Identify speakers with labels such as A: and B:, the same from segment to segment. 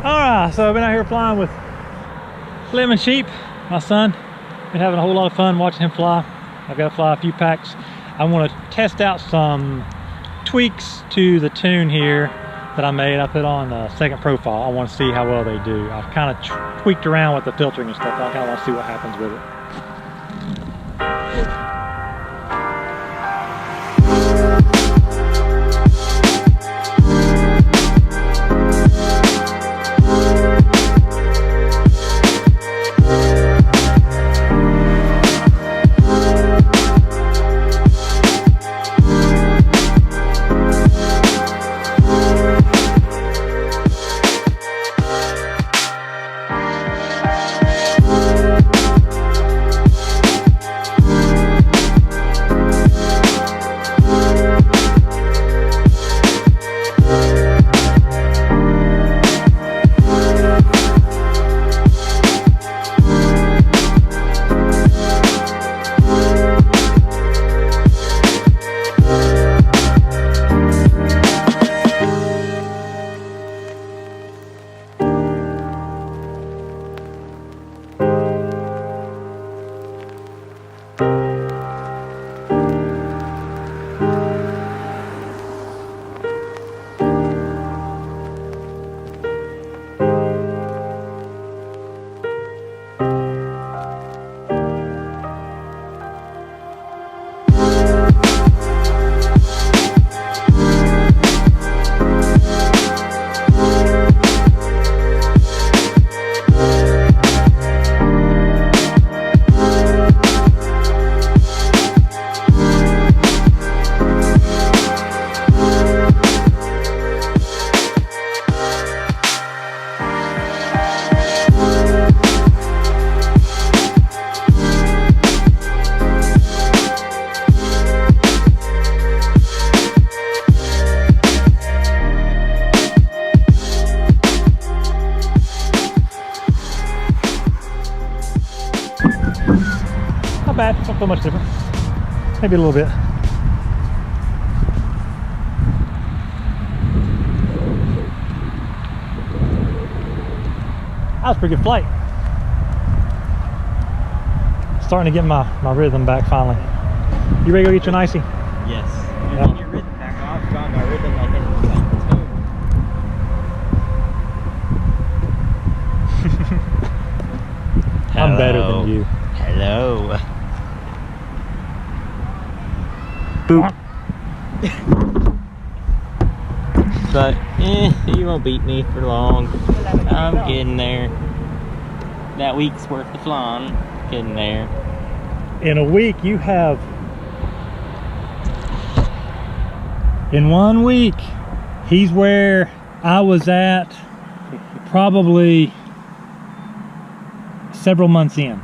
A: Alright, so I've been out here flying with LemonSheep, my son. Been having a whole lot of fun watching him fly. I've got to fly a few packs. I want to test out some tweaks to the tune here that I made. I put on the second profile. I want to see how well they do. I've kind of tweaked around with the filtering and stuff. I kind of want to see what happens with it. Not bad, not so much different. Maybe a little bit. That was a pretty good flight. Starting to get my rhythm back finally. You ready to go get your nicey?
B: Yes. You're getting your rhythm back off. Got my rhythm like in the
A: I'm better than you.
B: Hello.
A: Boop.
B: But you won't beat me for long. I'm getting there. That week's worth of flying. Getting there.
A: In a week you have, in 1 week, he's where I was at probably several months in.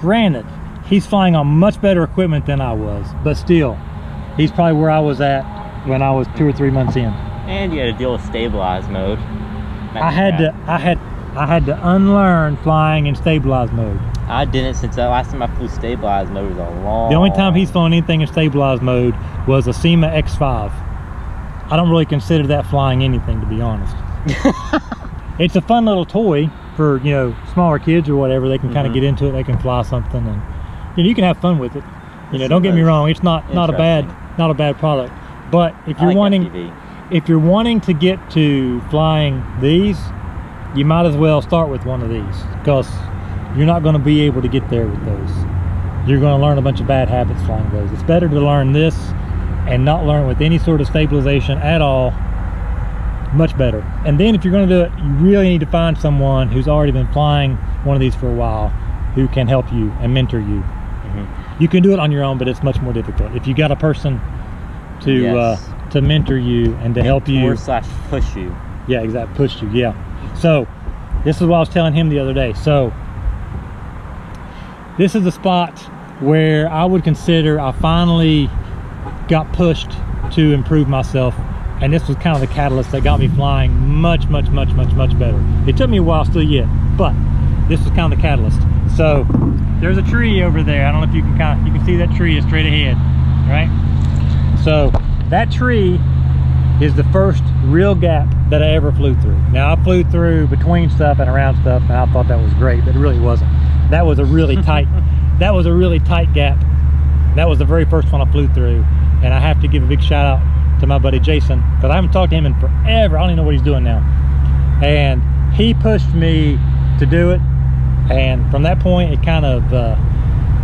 A: Granted, he's flying on much better equipment than I was, but still, he's probably where I was at when I was 2 or 3 months in.
B: And you had to deal with stabilized mode.
A: I had to unlearn flying in stabilized mode.
B: I didn't since the last time I flew stabilized mode was a long.
A: The only time he's flown anything in stabilized mode was a SEMA X5. I don't really consider that flying anything, to be honest. It's a fun little toy for, you know, smaller kids or whatever. They can kind of get into it. They can fly something, and you know, you can have fun with it. You know, don't get me wrong. It's not a bad product. But if you're wanting to get to flying these, you might as well start with one of these, because you're not going to be able to get there with those. You're going to learn a bunch of bad habits flying those. It's better to learn this and not learn with any sort of stabilization at all. Much better. And then if you're going to do it, you really need to find someone who's already been flying one of these for a while, who can help you and mentor you. You can do it on your own, but it's much more difficult. If you got a person to mentor you and to help you,
B: or slash push you.
A: Yeah, exactly, push you. Yeah. So this is what I was telling him the other day. So this is the spot where I would consider I finally got pushed to improve myself, and this was kind of the catalyst that got me flying much better. It took me a while still yet, but this was kind of the catalyst. So there's a tree over there. I don't know if you can see that tree is straight ahead, right? So that tree is the first real gap that I ever flew through. Now, I flew through between stuff and around stuff, and I thought that was great, but it really wasn't. That was a really tight, that was a really tight gap. That was the very first one I flew through, and I have to give a big shout out to my buddy Jason, because I haven't talked to him in forever. I don't even know what he's doing now. And he pushed me to do it, and from that point, it kind of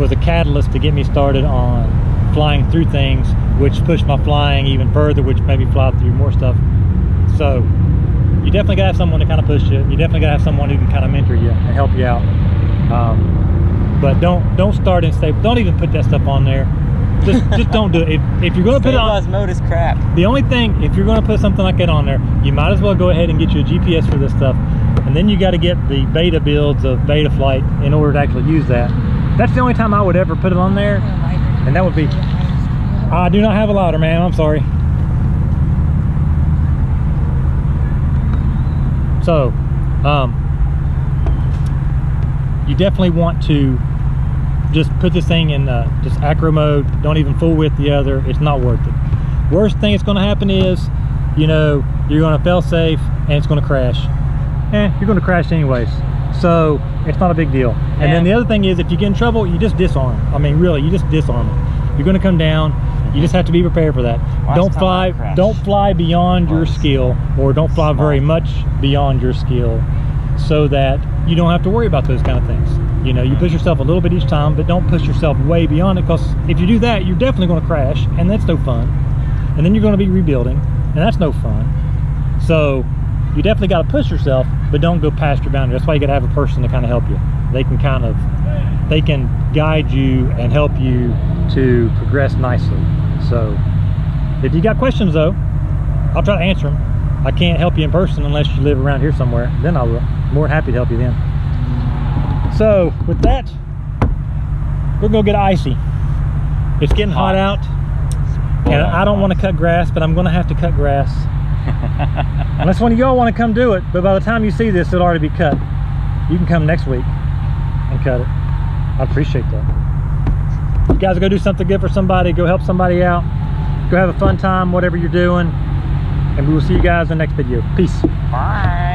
A: was a catalyst to get me started on flying through things, which pushed my flying even further, which made me fly through more stuff. So you definitely gotta have someone to kind of push you. You definitely gotta have someone who can kind of mentor you and help you out. But don't start in stable. Don't even put that stuff on there. Just don't do it. If you're gonna put it on,
B: mode is crap.
A: the only thing, if you're gonna put something like that on there, you might as well go ahead and get you a GPS for this stuff, and then you got to get the beta builds of Beta Flight in order to actually use that. That's the only time I would ever put it on there, and that would be. I do not have a louder, man. I'm sorry. So, you definitely want to just put this thing in just acro mode. Don't even fool with the other. It's not worth it. Worst thing that's going to happen is, you know, you're going to fail safe and it's going to crash. You're going to crash anyways. So it's not a big deal. Yeah. And then the other thing is, if you get in trouble, you just disarm. I mean, really, you just disarm it. You're going to come down. You just have to be prepared for that. Don't fly beyond your skill, or don't fly very much beyond your skill, so that you don't have to worry about those kind of things. You know, you push yourself a little bit each time, but don't push yourself way beyond it, because if you do that, you're definitely going to crash, and that's no fun. And then you're going to be rebuilding, and that's no fun. So you definitely got to push yourself, but don't go past your boundary. That's why you got to have a person to kind of help you. They can guide you and help you to progress nicely. So if you got questions though, I'll try to answer them. I can't help you in person unless you live around here somewhere. Then I will. More than happy to help you then. So with that, we're gonna get icy. It's getting hot out, and I don't want to cut grass, but I'm gonna have to cut grass. Unless one of y'all want to come do it, but by the time you see this, it'll already be cut. You can come next week and cut it. I appreciate that. You guys go do something good for somebody, go help somebody out, go have a fun time, whatever you're doing, and we will see you guys in the next video. Peace.
B: Bye.